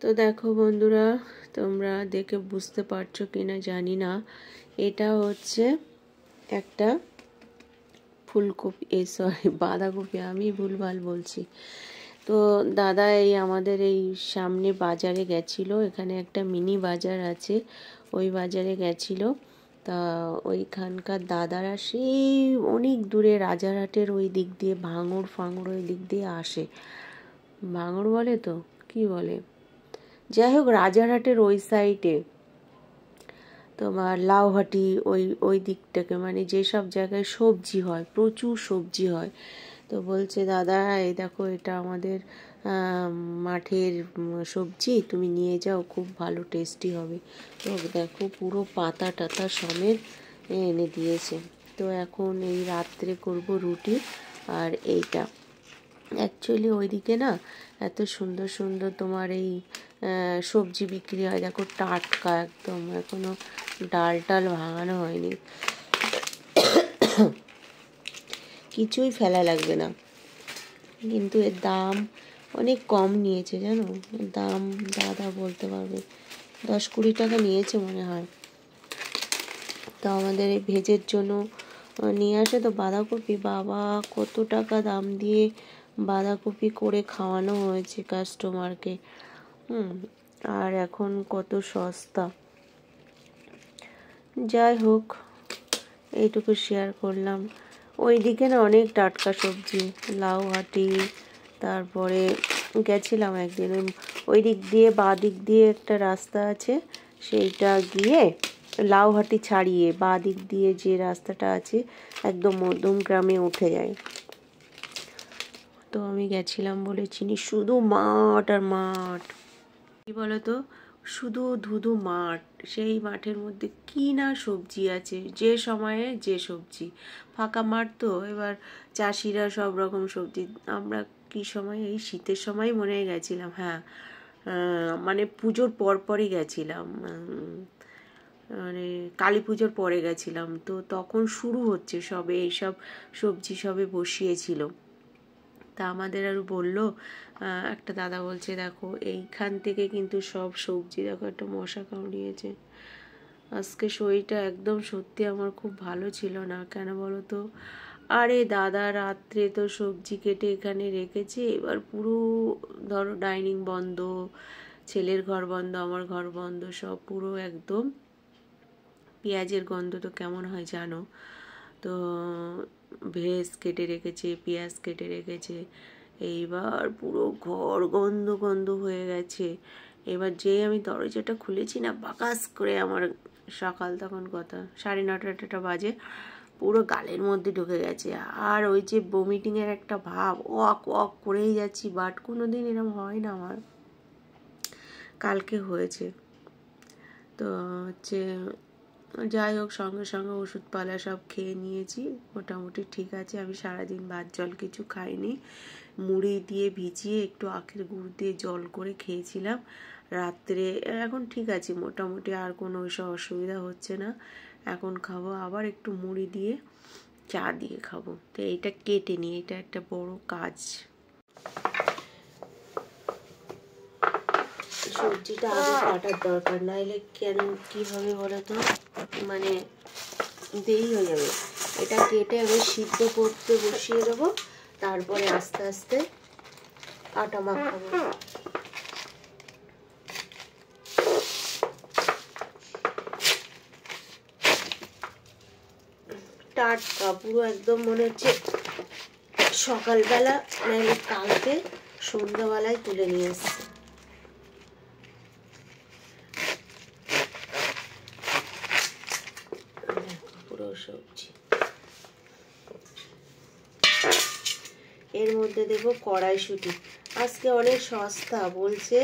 তো দেখো বন্ধুরা, তোমরা দেখে বুঝতে পারছো কিনা জানি না, এটা হচ্ছে একটা ফুলকপি, সরি বাঁধাকপি, আমি ভুলভাল বলছি। তো দাদা এই আমাদের এই সামনে বাজারে গেছিলো, এখানে একটা মিনি বাজার আছে, ওই বাজারে গেছিলো। তা ওইখানকার দাদারা সেই অনেক দূরে রাজারহাটের ওই দিক দিয়ে ভাঙড় ফাঙড় ওই দিক দিয়ে আসে। ভাঙড় বলে তো, কি বলে, যাই হোক রাজারহাটের ওই সাইডে তোমার লাউহাটি ওই ওই দিকটাকে, মানে যেসব জায়গায় সবজি হয়, প্রচুর সবজি হয়। তো বলছে দাদা এই দেখো এটা আমাদের মাঠের সবজি, তুমি নিয়ে যাও, খুব ভালো টেস্টি হবে। তো দেখো পুরো পাতা টাতা সমেত এনে দিয়েছে। তো এখন এই রাত্রে করব রুটি আর এইটা। অ্যাকচুয়ালি ওইদিকে না এত সুন্দর সুন্দর তোমার এই সবজি বিক্রি হয়, দেখো টাটকা একদম, এখনো ডাল টাল ভাঙানো হয়নি, কিছুই ফেলা লাগবে না। কিন্তু এর দাম অনেক কম নিয়েছে জানো, দাম দাদা বলতে পারবে, 10-20 টাকা নিয়েছে মনে হয়। তো আমাদের এই ভেজের জন্য নিয়ে আসে। তো বাঁধাকপি, বাবা কত টাকা দাম দিয়ে বাঁধাকপি করে খাওয়ানো হয়েছে কাস্টমারকে, আর এখন কত সস্তা। যাই হোক, এইটুকু শেয়ার করলাম। ওইদিকে না অনেক টাটকা সবজি, লাউহাটি, তারপরে গেছিলাম একদিন ওই দিক দিয়ে, বাঁ দিক দিয়ে একটা রাস্তা আছে, সেইটা গিয়ে লাউহাটি ছাড়িয়ে বাঁ দিক দিয়ে যে রাস্তাটা আছে একদম মধ্যমগ্রামে উঠে যায়। তো আমি গেছিলাম বলে চিনি, শুধু মাঠ আর মাঠ, কি বলতো, শুধু ধুধু মাঠ। সেই মাঠের মধ্যে কি না সবজি আছে, যে সময়ে যে সবজি, ফাঁকা মাঠ তো, এবার চাষিরা সব রকম সবজি। আমরা কি সময়, এই শীতের সময় মনে হয় গেছিলাম, হ্যাঁ, মানে পুজোর পরপরই গেছিলাম, মানে কালী পুজোর পরে গেছিলাম। তো তখন শুরু হচ্ছে সবে এইসব সবজি সবে বসিয়েছিল। তা আমাদের আর বললো, একটা দাদা বলছে দেখো এইখান থেকে কিন্তু সব সবজি, দেখো একটা মশা কামড়িয়েছে। আজকে শরীরটা একদম সত্যি আমার খুব ভালো ছিল না, কেন বলো তো, আরে দাদা রাত্রে তো সবজি কেটে এখানে রেখেছে, এবার পুরো ধরো ডাইনিং বন্ধ, ছেলের ঘর বন্ধ, আমার ঘর বন্ধ, সব পুরো একদম পেঁয়াজের গন্ধ তো কেমন হয় জানো। তো ভেজ কেটে রেখেছে, পেঁয়াজ কেটে রেখেছে, এইবার পুরো ঘর গন্ধ গন্ধ হয়ে গেছে। এবার যেই আমি দরজাটা খুলেছি না, বাকাস করে আমার, সকাল তখন কথা 9:30 বাজে, পুরো গালের মধ্যে ঢুকে গেছে। আর ওই যে বমিটিংয়ের একটা ভাব, ওয়াক ওয়াক করেই যাচ্ছি, বাট কোনো দিন এরকম হয় না আমার, কালকে হয়েছে। তো হচ্ছে যাই হোক, সঙ্গে সঙ্গে ওষুধপালা সব খেয়ে নিয়েছি, মোটামুটি ঠিক আছে। আমি সারাদিন ভাত জল কিছু খাইনি, মুড়ি দিয়ে ভিজিয়ে একটু আখের গুড় দিয়ে জল করে খেয়েছিলাম রাত্রে। এখন ঠিক আছে মোটামুটি, আর কোনো ওইসব অসুবিধা হচ্ছে না। এখন খাবো আবার একটু মুড়ি দিয়ে, চা দিয়ে খাবো। তো এইটা কেটে নিই, এটা একটা বড় কাজ। সবজিটা আগে কাটার দরকার, নাইলে কেন কি হবে বলো তো, মানে দেরি হয়ে যাবে। এটা কেটে আমি সিদ্ধ করতে বসিয়ে দেবো, তারপরে আস্তে আস্তে আটা মাখাবো। টাটকা পুরো একদম, মনে হচ্ছে সকালবেলা নাইলে কালকে সন্ধ্যাবেলায় তুলে নিয়ে এসছে। পুরো সবজি এর মধ্যে দেবো কড়াইশুঁটি। আজকে অনেক সস্তা বলছে,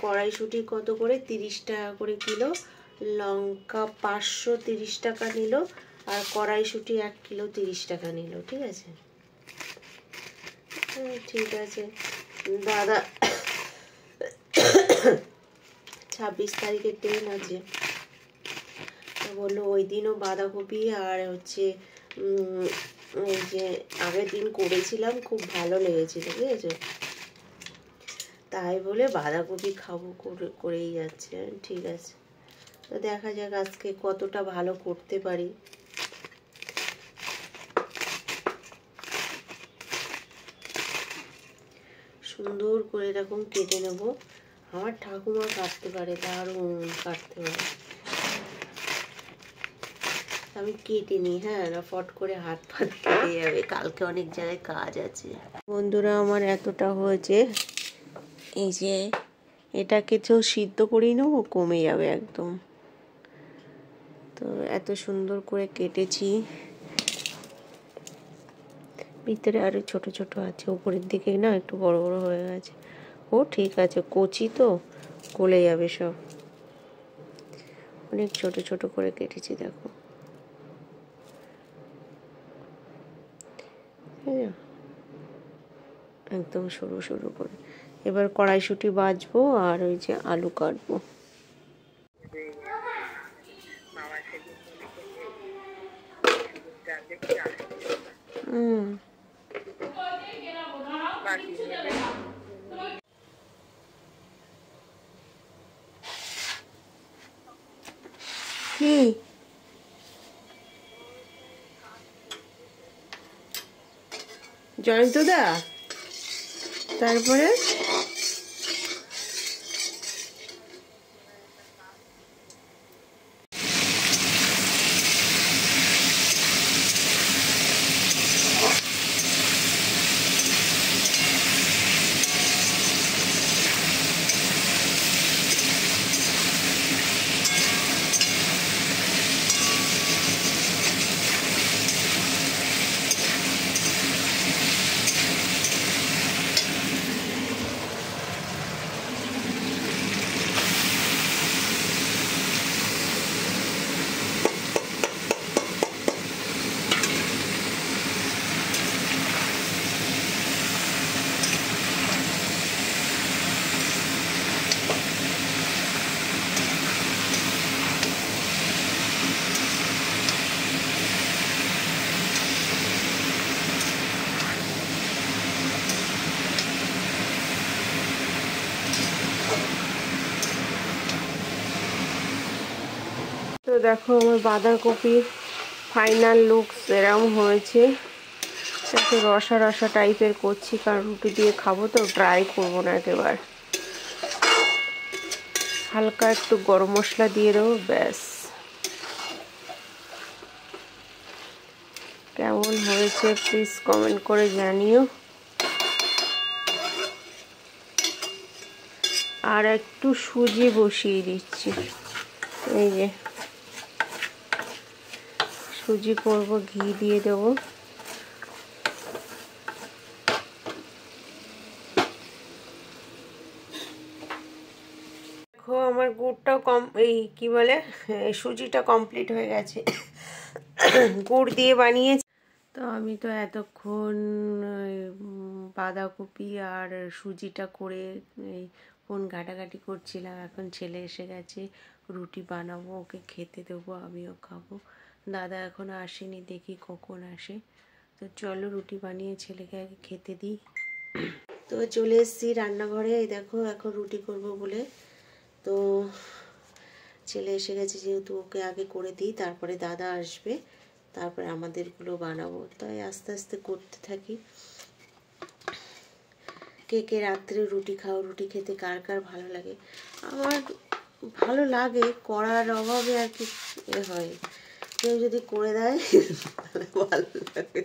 কড়াইশুঁটি কত করে, 30 টাকা করে কিলো, লঙ্কা 530 টাকা নিল, আর কড়াইশুঁটি 1 কিলো 30 টাকা নিল। ঠিক আছে, ঠিক আছে। দাদা 26 তারিখে ট্রেন আছে, বললো ওই দিনও বাঁধাকপি আর হচ্ছে এই যে আগের দিন করেছিলাম, খুব ভালো লেগেছিল, ঠিক আছে। তাই বলে বাঁধাকপি খাবো করেই যাচ্ছে। ঠিক আছে, তো দেখা যাক আজকে কতটা ভালো করতে পারি। সুন্দর করে এরকম কেটে নেব। আমার ঠাকুমা কাটতে পারে, দারুণ কাটতে পারে। আমি কেটে নিই, হ্যাঁ, না ফট করে হাত ফাত কেটে যাবে, কালকে অনেক জায়গায় কাজ আছে। বন্ধুরা আমার এতটা হয়েছে, এই যে এটা কিছু সিদ্ধ করেই নেবো, কমে যাবে একদম। তো এত সুন্দর করে কেটেছি, ভিতরে আরো ছোট ছোট আছে, উপরের দিকে না একটু বড় বড় হয়ে গেছে। ও ঠিক আছে, কচি তো গলে যাবে সব। অনেক ছোট ছোট করে কেটেছি, দেখো। একদম সরু সরু করে। এবার কড়াইশুঁটি বাজবো আর ওই যে আলু কাটবো। কি জয়ন্তদা, তারপরে তো দেখো আমার বাঁধাকপির ফাইনাল লুক এরকম হয়েছে। একটু রসা রসা টাইপের করছি, কারণ রুটি দিয়ে খাবো তো, ড্রাই করবো না একেবারে। হালকা একটু গরম মশলা দিয়ে দেবো, ব্যাস। কেমন হয়েছে প্লিজ কমেন্ট করে জানিও। আর একটু সুজি বসিয়ে দিচ্ছি, এই যে সুজি করব, ঘি দিয়ে দেবো। দেখো আমার গুড়টাও এই কি বলে, সুজিটা কমপ্লিট হয়ে গেছে। গুড় দিয়ে বানিয়েছি। তো আমি তো এতক্ষণ বাঁধাকপি আর সুজিটা করে এই ফোন ঘাটাঘাটি করছিলাম। এখন ছেলে এসে গেছে, রুটি বানাবো, ওকে খেতে দেবো, আমিও খাবো। দাদা এখনো আসেনি, দেখি কখন আসে। তো চলো রুটি বানিয়ে ছেলেকে আগে খেতে দিই। তো চলে এসেছি রান্নাঘরে, এই দেখো এখন রুটি করব বলে। তো ছেলে এসে গেছে যেহেতু, ওকে আগে করে দিই, তারপরে দাদা আসবে, তারপরে আমাদেরগুলো বানাবো। তাই আস্তে আস্তে করতে থাকি। কে কে রাত্রে রুটি খাও, রুটি খেতে কার কার ভালো লাগে? আমার ভালো লাগে, করার অভাবে আর কি হয়। কেউ যদি করে দেয় তাহলে ভালো লাগে,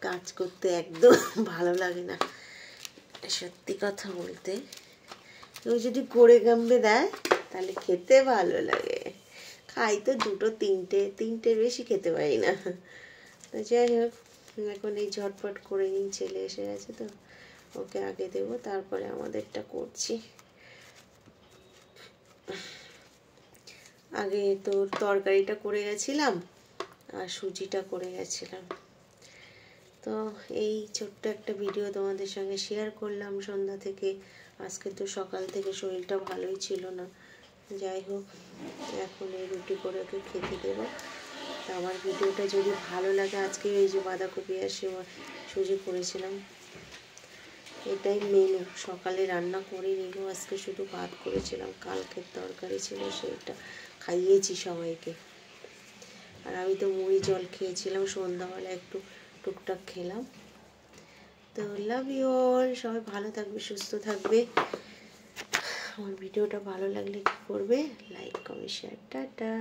কাজ করতে একদম ভালো লাগে না, সত্যি কথা বলতে। কেউ যদি করে গাম্বে দেয় তাহলে খেতে ভালো লাগে। খাই তো দুটো তিনটের বেশি খেতে পারি না। তো যাই হোক, এখন এই ঝটপট করে নিই, ছেলে এসে গেছে তো, ওকে আগে দেবো, তারপরে আমাদেরটা করছি। আগে তো তরকারিটা করে গেছিলাম আর সুজিটা করে গেছিলাম। তো এই ছোট্ট একটা ভিডিও তোমাদের সঙ্গে শেয়ার করলাম সন্ধ্যা থেকে। আজকে তো সকাল থেকে শরীরটা ভালোই ছিল না। যাই হোক, এখন এই রুটি করে ওকে খেতে দেবো। আমার ভিডিওটা যদি ভালো লাগে, আজকে এই যে বাঁধাকপি আর সুজি করেছিলাম, এটাই মেনু। সকালে রান্না করে নিব, আজকে শুধু ভাত করেছিলাম, কালকের তরকারি ছিল সেটা খাইয়েছি সবাইকে। আর আমি তো মুড়ি জল খেয়েছিলাম, সন্ধ্যাবেলা একটু টুকটাক খেলাম। তো লাভ ইউ অল, সবাই ভালো থাকবে, সুস্থ থাকবে। আমার ভিডিওটা ভালো লাগলে কী করবে, লাইক কমেন্ট শেয়ার, টাটা।